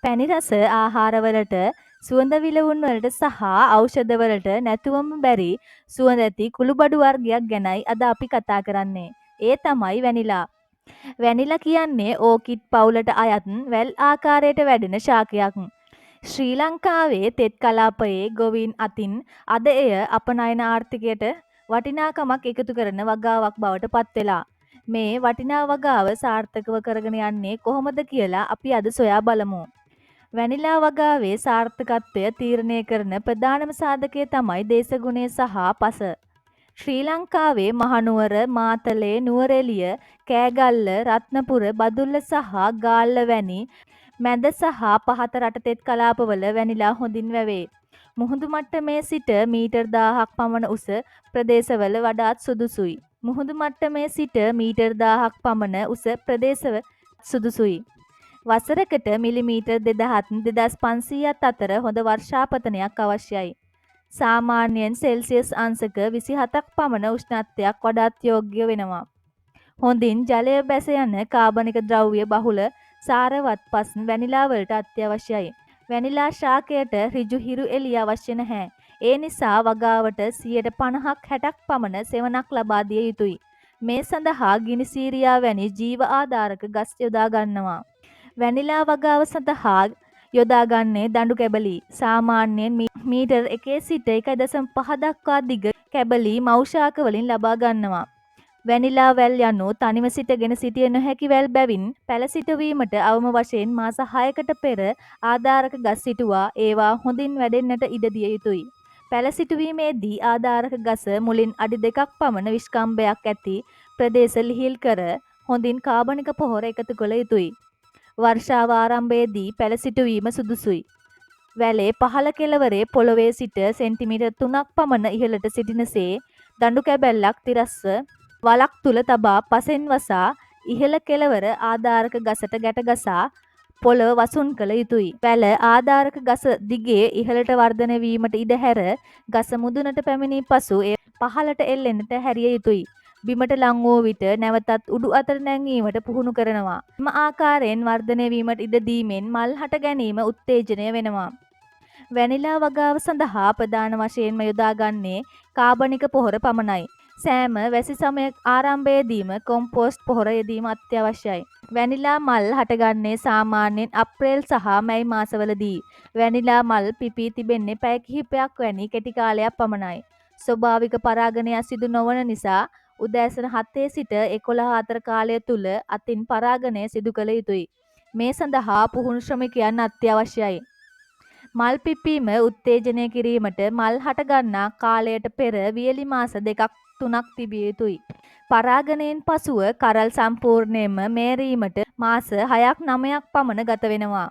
පැණි රස ආහාරවලට සුවඳ විලවුන් වලට සහ ඖෂධ වලට නැතුවම බැරි සුවඳ ඇති කුළුබඩු වර්ගයක් ගැනයි අද අපි කතා කරන්නේ. ඒ තමයි වැනිලා. වැනිලා කියන්නේ ඕකිඩ් පවුලට අයත් වැල් ආකාරයට වැඩෙන ශාකයක්. ශ්‍රී ලංකාවේ තෙත් කලාපයේ ගොවීන් අතින් අද එය අපනයන ආර්ථිකයට වටිනාකමක් එකතු කරන වගාවක් බවට පත්වෙලා. මේ වටිනා වගාව සාර්ථකව කරගෙන යන්නේ කොහොමද කියලා අපි අද සොයා බලමු. වැනිලා වගාවේ සාර්ථකත්වය තීරණය කරන ප්‍රධානම සාධකය තමයි දේශගුණය සහ පස. ශ්‍රී ලංකාවේ මහනුවර, මාතලේ, නුවරඑළිය, කෑගල්ල, රත්නපුර, බදුල්ල සහ ගාල්ල වැනි මැද සහ පහත රට තෙත් කලාපවල වැනිලා හොඳින් වැවේ. මුහුදු මට්ටමේ සිට මීටර් 1000ක් පමණ උස ප්‍රදේශවල වඩාත් සුදුසුයි. මුහුදු මට්ටමේ සිට මීටර් 1000ක් පමණ උස ප්‍රදේශවල සුදුසුයි. වසරකට මිලිමීටර් 2000-2500ත් අතර හොඳ වර්ෂාපතනයක් අවශ්‍යයි. සාමාන්‍යයෙන් සෙල්සියස් අංශක 27ක් පමණ උෂ්ණත්වයක් වඩාත් යෝග්‍ය වෙනවා. හොඳින් ජලය බැස යන කාබනික ද්‍රව්‍ය බහුල සාරවත් පස් වැනිලා වලට අත්‍යවශ්‍යයි. වැනිලා ශාකයට ඍජු හිරු එළිය අවශ්‍ය නැහැ. ඒ නිසා වගාවට 50%ක් 60ක් පමණ සෙවණක් ලබා දිය යුතුයි. මේ සඳහා ගිනිසීරියා වැනි ජීව ආධාරක ගස් යොදා ගන්නවා. වැනිලා වගාව සඳහා යොදාගන්නේ දඬු කැබලි. සාමාන්‍යයෙන් මීටර් 1 සිට 1.5 දක්වා දිග කැබලි මව් වලින් ලබා ගන්නවා. වැනිලා වැල් යනු තනිව සිටගෙන සිටිය නොහැකි වැල් බැවින් පැළ සිටුවීමට අවම වශයෙන් මාස 6කට පෙර ආධාරක ගස් සිටුවා ඒවා හොඳින් වැඩෙන්නට ඉඩ දිය යුතුයි. පැළ සිටුවීමේදී ආධාරක ගස මුලින් අඩි 2ක් පමණ විශ්කම්භයක් ඇති ප්‍රදේශ ලිහිල් කර හොඳින් කාබනික පොහොර එකතු කළ යුතුයි. වර්ෂාව ආරම්භයේදී පැළ සිටුවීම සුදුසුයි. වැලේ පහළ කෙළවරේ පොළවේ සිට සෙන්ටිමීටර් 3ක් පමණ ඉහළට සිටිනසේ දඬු කැබැල්ලක් තිරස්ව වලක් තුල තබා පසෙන් වසා ඉහළ කෙළවර ආධාරක ගසට ගැට ගසා පොළව වසුන් කළ යුතුයි. වැල ආධාරක ගස දිගේ ඉහළට වර්ධනය වීමට ඉඩ හැර ගස මුදුනට පැමිණි පසු එය පහළට එල්ලෙන්නට හැරිය යුතුයි. බිමට ලං වූ විට නැවතත් උඩු අතට නැංවීමට පුහුණු කරනවා. එම ආකාරයෙන් වර්ධනය වීමට ඉඩ දීමෙන් මල් හට ගැනීම උත්තේජනය වෙනවා. වැනිලා වගාව සඳහා ප්‍රධාන වශයෙන්ම යොදාගන්නේ කාබනික පොහොර පමණයි. සෑම වැසි සමය ආරම්භයේදීම කොම්පෝස්ට් පොහොර යෙදීම අත්‍යවශ්‍යයි. වැනිලා මල් හටගන්නේ සාමාන්‍යයෙන් අප්‍රේල් සහ මැයි මාසවලදී. වැනිලා මල් පිපී තිබෙන්නේ පැය කිහිපයක් වැනි කෙටි කාලයක් පමණයි. ස්වභාවික පරාගණය සිදු නොවන නිසා උදෑසන 7 සිට 11 අතර කාලය තුල අතින් පරාගණය සිදු කළ යුතුයි. මේ සඳහා පුහුණු ශ්‍රමිකයන් අත්‍යවශ්‍යයි. මල් පිපීම උත්තේජනය කිරීමට මල් හටගන්නා කාලයට පෙර වියලි මාස 2-3ක් තිබිය යුතුයි. පරාගණයෙන් පසුව කරල් සම්පූර්ණයෙන්ම මේරීමට මාස 6-9ක් පමණ ගත වෙනවා.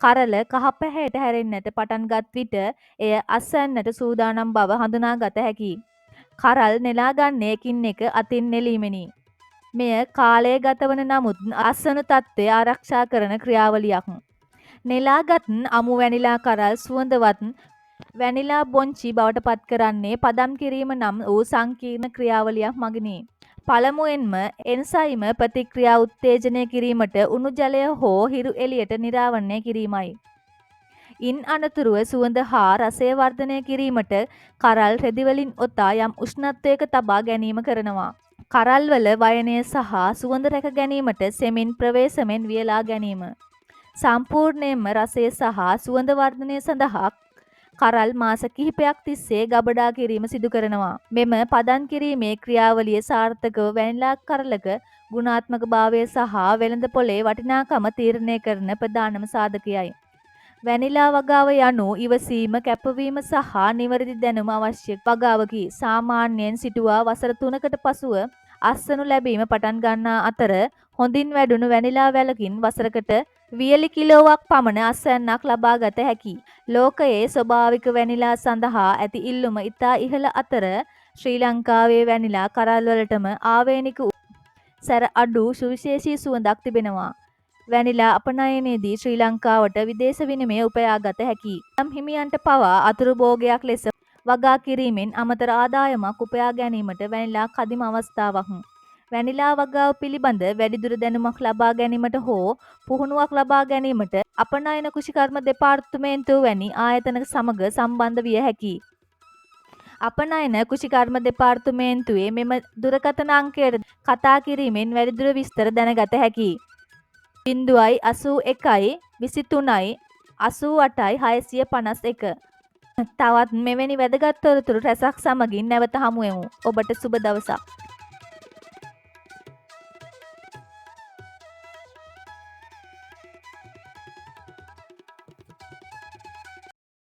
කරල කහ පැහැයට හැරෙන්නට පටන්ගත් විට එය අස්වැන්නට සූදානම් බව හඳුනාගත හැකියි. කරල් නෙලාගන්නේ එකින් එක අතින් නෙලීමෙනි. මෙය කාලය ගතවන නමුත් අස්වනු තත්ත්වය ආරක්ෂා කරන ක්‍රියාවලියක්. නෙලාගත් අමු වැනිලා කරල් සුවඳවත් වැනිලා බොංචි බවට පත් කරන්නේ පදම් කිරීම නම් වූ සංකීර්ණ ක්‍රියාවලියක් මගිනි. පළමුවෙන්ම එන්සයිම ප්‍රතික්‍රියා උත්තේජනය කිරීමට උණු ජලය හෝ හිරු එළියට නිරාවරණය කිරීමයි. ඉන් අනතුරුව සුවඳ හා රසය වර්ධනය කිරීමට කරල් රෙදිවලින් ඔතා යම් උෂ්ණත්වයක තබා ගැනීම කරනවා. කරල්වල වයනය සහ සුවඳ රැක ගැනීමට සෙමින් ප්‍රවේශමෙන් වියලා ගැනීම. සම්පූර්ණයෙන්ම රසය සහ සුවඳ වර්ධනය සඳහා කරල් මාස කිහිපයක් තිස්සේ ගබඩා කිරීම සිදු කරනවා. මෙම පදන් කිරීමේ ක්‍රියාවලිය සාර්ථකව වැනිලා කරලක ගුණාත්මක භාවය සහ වෙළඳ පොලේ වටිනාකම තීරණය කරන ප්‍රධානම සාධකයයි. වැනිලා වගාව යනු ඉවසීම කැපවීම සහ නිවැරදි දැනුම අවශ්‍ය වගාවකි. සාමාන්‍යයෙන් සිටුවා වසර 3කට පසුව අස්වනු ලැබීම පටන් ගන්නා අතර හොඳින් වැඩුණු වැනිලා වැලකින් වසරකට වියලි කිලෝවක් පමණ අස්වැන්නක් ලබා ගත හැකියි. ලෝකයේ ස්වභාවික වැනිලා සඳහා ඇති ඉල්ලුම ඉතා ඉහළ අතර ශ්‍රී ලංකාවේ වැනිලා කරල් වලටම ආවේනික සැර අඩු සුවිශේෂී සුවඳක් තිබෙනවා. වැනිලා අපනයනයේදී ශ්‍රී ලංකාවට විදේශ විනිමය උපයා ගත හැකියි. යම් හිමියන්ට පවා අතුරු භෝගයක් ලෙස වගා කිරීමෙන් අමතර ආදායමක් උපයා ගැනීමට වැනිලා කදිම අවස්ථාවක්. වැනිලා වගාව පිළිබඳ වැඩිදුර දැනුමක් ලබා ගැනීමට හෝ පුහුණුවක් ලබා ගැනීමට අපනයන කෘෂිකර්ම දෙපාර්තමේන්තුව වැනි ආයතන සමග සම්බන්ධ විය හැකියි. අපනයන කෘෂිකර්ම දෙපාර්තමේන්තුවේ මෙම දුරකථන අංකයට කතා කිරීමෙන් වැඩිදුර විස්තර දැනගත හැකියි. 081 23 88 651. තවත් මෙවැනි වැදගත් තොරතුරු රැසක් සමගින් නැවත හමුවෙමු. ඔබට සුබ දවසක්.